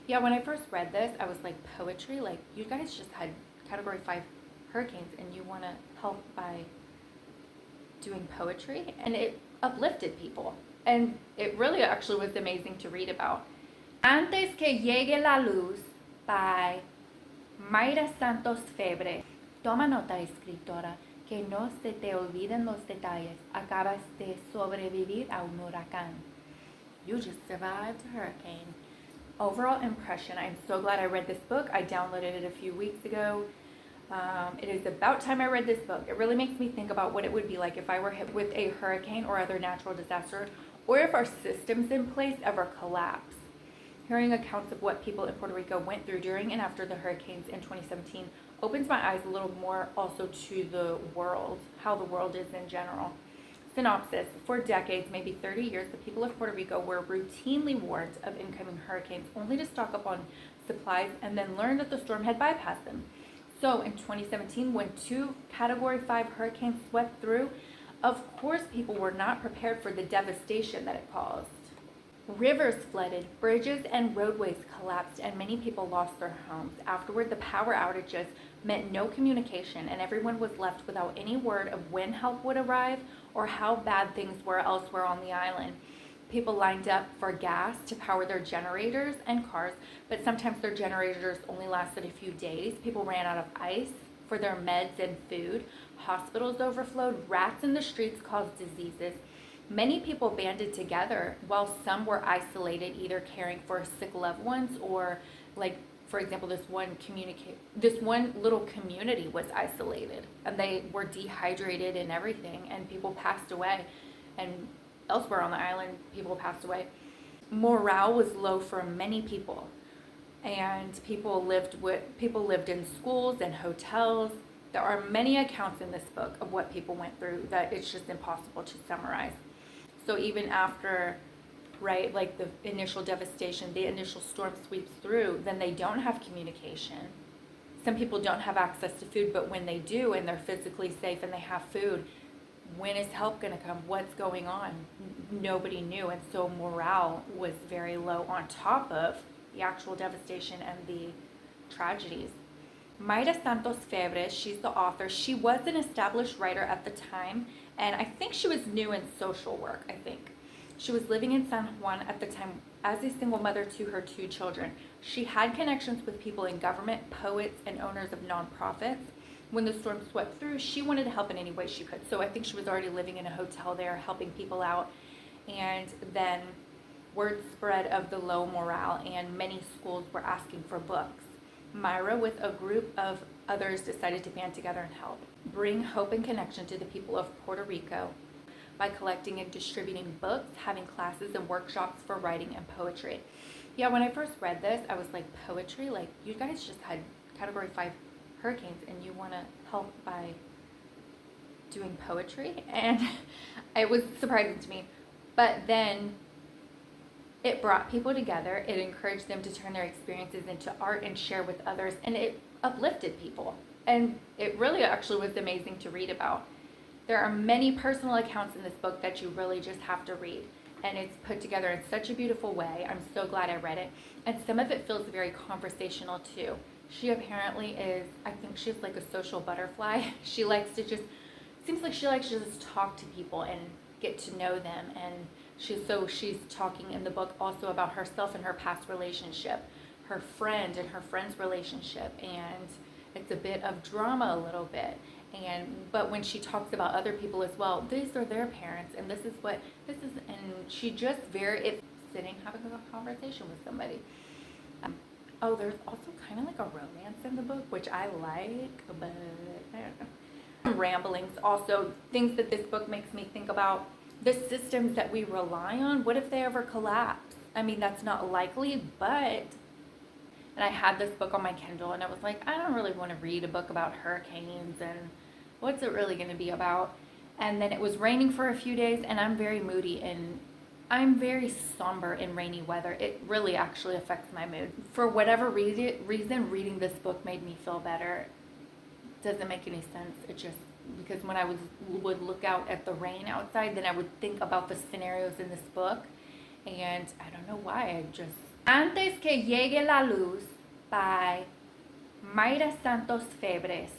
Yeah, when I first read this, I was like, poetry? Like, you guys just had category 5 hurricanes and you want to help by doing poetry? And it uplifted people. And it really actually was amazing to read about. Antes que llegue la luz by Mayra Santos-Febres. Toma nota, escritora, que no se te olviden los detalles. Acabas de sobrevivir a un huracán. You just survived a hurricane. Overall impression, I'm so glad I read this book. I downloaded it a few weeks ago. It is about time I read this book. It really makes me think about what it would be like if I were hit with a hurricane or other natural disaster, or if our systems in place ever collapse. Hearing accounts of what people in Puerto Rico went through during and after the hurricanes in 2017 opens my eyes a little more also to the world, how the world is in general. Synopsis. For decades, maybe 30 years, the people of Puerto Rico were routinely warned of incoming hurricanes, only to stock up on supplies and then learn that the storm had bypassed them. So in 2017, when 2 Category 5 hurricanes swept through, of course people were not prepared for the devastation that it caused. Rivers flooded, bridges and roadways collapsed, and many people lost their homes. Afterward, the power outages meant no communication, and everyone was left without any word of when help would arrive or how bad things were elsewhere on the island. People lined up for gas to power their generators and cars, but sometimes their generators only lasted a few days. People ran out of ice for their meds and food. Hospitals overflowed. Rats in the streets caused diseases. Many people banded together while some were isolated, either caring for sick loved ones or, like, for example, this one little community was isolated and they were dehydrated and everything, and people passed away, and elsewhere on the island people passed away. Morale was low for many people, and people lived in schools and hotels. There are many accounts in this book of what people went through that it's just impossible to summarize. So even after, right, like the initial devastation, the initial storm sweeps through, then they don't have communication. Some people don't have access to food, but when they do and they're physically safe and they have food, when is help going to come? What's going on? Nobody knew. And so morale was very low on top of the actual devastation and the tragedies. Mayra Santos-Febres, she's the author. She was an established writer at the time, and I think she was new in social work, I think. She was living in San Juan at the time as a single mother to her 2 children. She had connections with people in government, poets, and owners of nonprofits. When the storm swept through, she wanted to help in any way she could. So I think she was already living in a hotel there, helping people out. And then word spread of the low morale, and many schools were asking for books. Mayra, with a group of others, decided to band together and help bring hope and connection to the people of Puerto Rico by collecting and distributing books, having classes and workshops for writing and poetry. Yeah, when I first read this, I was like, poetry? Like, you guys just had category 5 hurricanes and you want to help by doing poetry? And it was surprising to me. But then it brought people together. It encouraged them to turn their experiences into art and share with others, and it uplifted people. And it really actually was amazing to read about. There are many personal accounts in this book that you really just have to read, and it's put together in such a beautiful way. I'm so glad I read it. And some of it feels very conversational too. She apparently is, I think she's like a social butterfly. She likes to just, seems like she likes to just talk to people and get to know them. And she's talking in the book also about herself and her past relationship, her friend and her friend's relationship, and it's a bit of drama a little bit. But when she talks about other people as well, these are their parents, and this is, and she just sitting having a conversation with somebody. There's also kind of like a romance in the book, which I like, but I don't know. Ramblings, also things that this book makes me think about, the systems that we rely on. What if they ever collapse? I mean, that's not likely, but, and I had this book on my Kindle, and I was like, I don't really want to read a book about hurricanes, and what's it really going to be about? And then it was raining for a few days, and I'm very moody, and I'm very somber in rainy weather. It really actually affects my mood. For whatever reason, reading this book made me feel better. Doesn't make any sense. It just, because when I would look out at the rain outside, then I would think about the scenarios in this book, and I don't know why, Antes que llegue la luz by Mayra Santos-Febres.